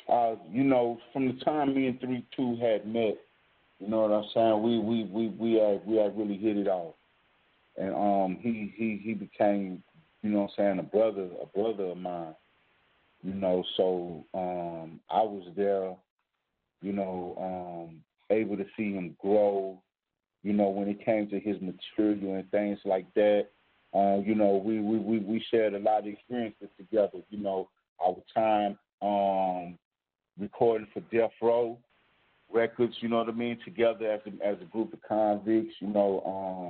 You know, from the time me and 3-2 had met, you know what I'm saying, we had really hit it off. And he became, you know what I'm saying, a brother of mine. You know, so I was there, you know, able to see him grow, you know, when it came to his material and things like that. You know, we shared a lot of experiences together, you know, our time recording for Death Row Records, you know what I mean, together as a group of convicts, you know,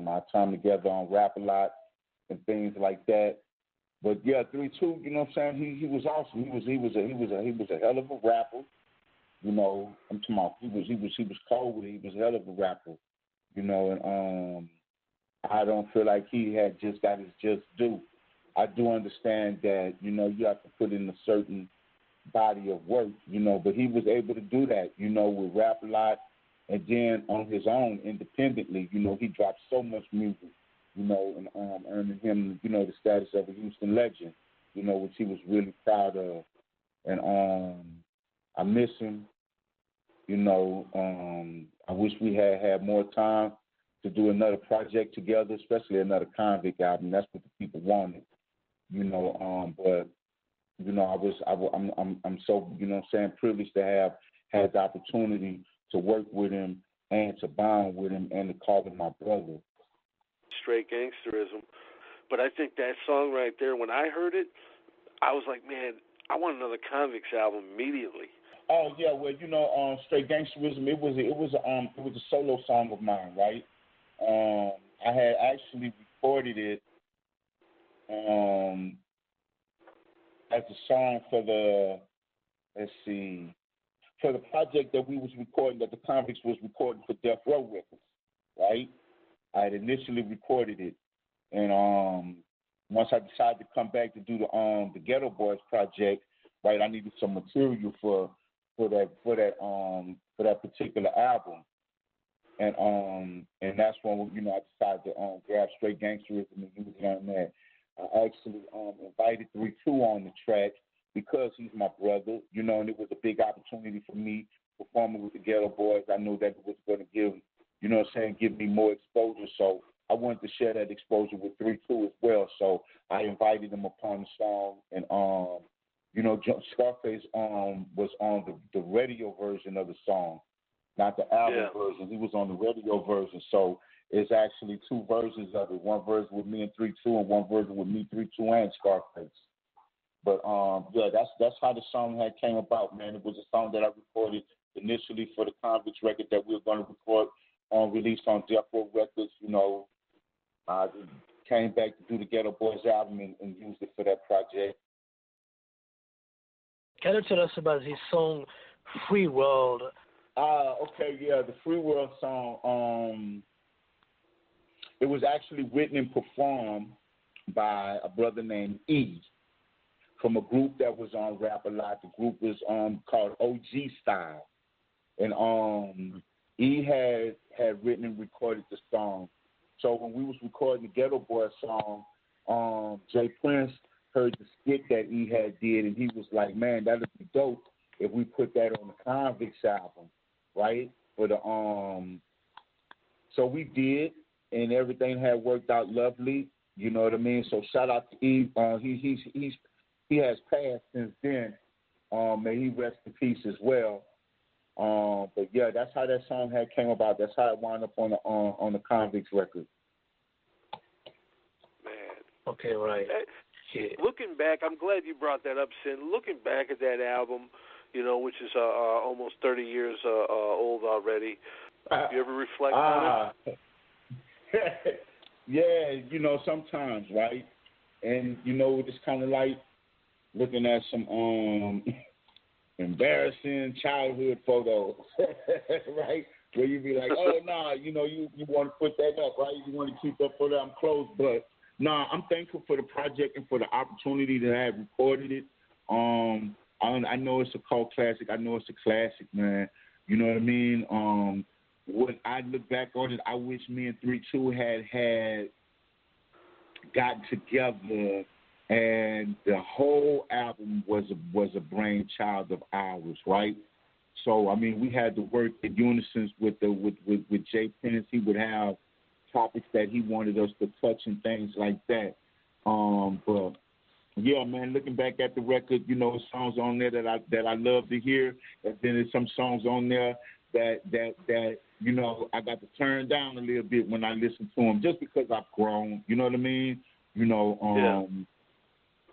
our time together on Rap a Lot and things like that. But yeah, 3-2, you know what I'm saying, he was awesome. He was a hell of a rapper. You know, I'm talking about he was cold with it. He was a hell of a rapper. You know, and I don't feel like he had just got his just due. I do understand that, you know, you have to put in a certain body of work, you know, but he was able to do that, you know, with Rap a Lot, and then on his own, independently, you know, he dropped so much music, you know, and earning him, you know, the status of a Houston legend, you know, which he was really proud of. And I miss him, you know. I wish we had more time to do another project together, especially another Convict album. That's what the people wanted, you know. But you know, I'm so, you know what I'm saying, privileged to have had the opportunity to work with him and to bond with him and to call him my brother. Straight Gangstaism. But I think that song right there, when I heard it, I was like, man, I want another Convicts album immediately. Oh yeah, well, you know, Straight Gangstaism, it was a solo song of mine, right? I had actually recorded it as a song for for the project that we was recording, that the Convicts was recording for Death Row Records, right? I had initially recorded it, and once I decided to come back to do the Ghetto Boys project, right, I needed some material for that particular album, and that's when, you know, I decided to grab Straight Gangsterism and use it on that. I actually invited 3-2 on the track because he's my brother, you know, and it was a big opportunity for me performing with the Ghetto Boys. I knew that it was going to give, you know what I'm saying, give me more exposure, so I wanted to share that exposure with 3-2 as well. So I invited him upon the song, and you know, Scarface was on the radio version of the song, not the album version. He was on the radio version, so it's actually two versions of it. One version with me and 3-2, and one version with me, 3-2, and Scarface. But yeah, that's how the song had came about, man. It was a song that I recorded initially for the Convicts record that we were going to record released on Death Row Records. You know, I came back to do the Ghetto Boys album and used it for that project. Can you tell us about his song Free World? Okay, yeah, the Free World song, it was actually written and performed by a brother named E from a group that was on Rap a Lot. The group was called OG Style. And E had written and recorded the song. So when we was recording the Ghetto Boy song, Jay Prince heard the skit that E had did, and he was like, man, that would be dope if we put that on the Convicts album, right? For the so we did, and everything had worked out lovely. You know what I mean? So shout out to E. He has passed since then. May he rest in peace as well. But yeah, that's how that song had came about. That's how it wound up on the Convicts record. Man. Okay, right. Looking back, I'm glad you brought that up, Sin. Looking back at that album, you know, which is almost 30 years old already. You ever reflect on it? Yeah, you know, sometimes, right? And you know, it's kind of like looking at some embarrassing childhood photos, right? Where you be like, oh, nah, you know, you want to put that up, right? You want to keep that for them close. But, nah, I'm thankful for the project and for the opportunity to have recorded it. I know it's a cult classic. I know it's a classic, man. You know what I mean? When I look back on it, I wish me and 3-2 had gotten together and the whole album was a brainchild of ours, right? So I mean, we had to work in unison with Jay Pence. He would have topics that he wanted us to touch and things like that. But yeah, man, looking back at the record, you know, songs on there that I love to hear, and then there's some songs on there that you know I got to turn down a little bit when I listen to them, just because I've grown. You know what I mean? You know,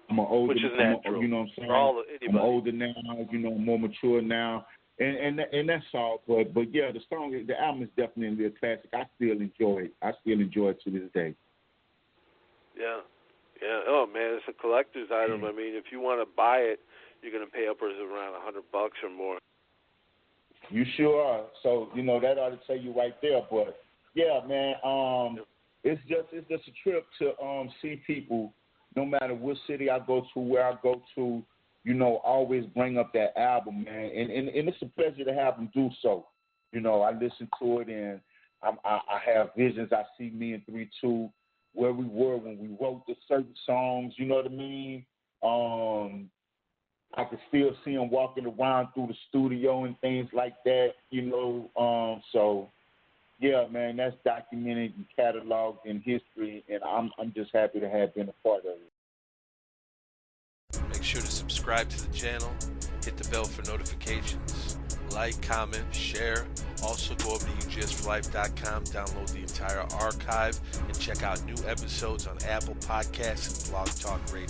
I'm an older, which is natural. You know what I'm saying? I'm older now. You know, more mature now, and that's all. But yeah, the album is definitely a classic. I still enjoy it. I still enjoy it to this day. Yeah. Yeah. Oh man, it's a collector's item. I mean, if you want to buy it, you're going to pay upwards of around $100 or more. You sure are. So you know that ought to tell you right there. But yeah, man, it's just a trip to see people, no matter what city I go to, where I go to. You know, always bring up that album, man, and it's a pleasure to have them do so. You know, I listen to it and I have visions. I see me in 3-2 where we were when we wrote the certain songs. You know what I mean? I can still see him walking around through the studio and things like that, you know. So, yeah, man, that's documented and cataloged in history, and I'm just happy to have been a part of it. Make sure to subscribe to the channel, hit the bell for notifications, like, comment, share. Also go over to UGSforlife.com, download the entire archive, and check out new episodes on Apple Podcasts and Blog Talk Radio.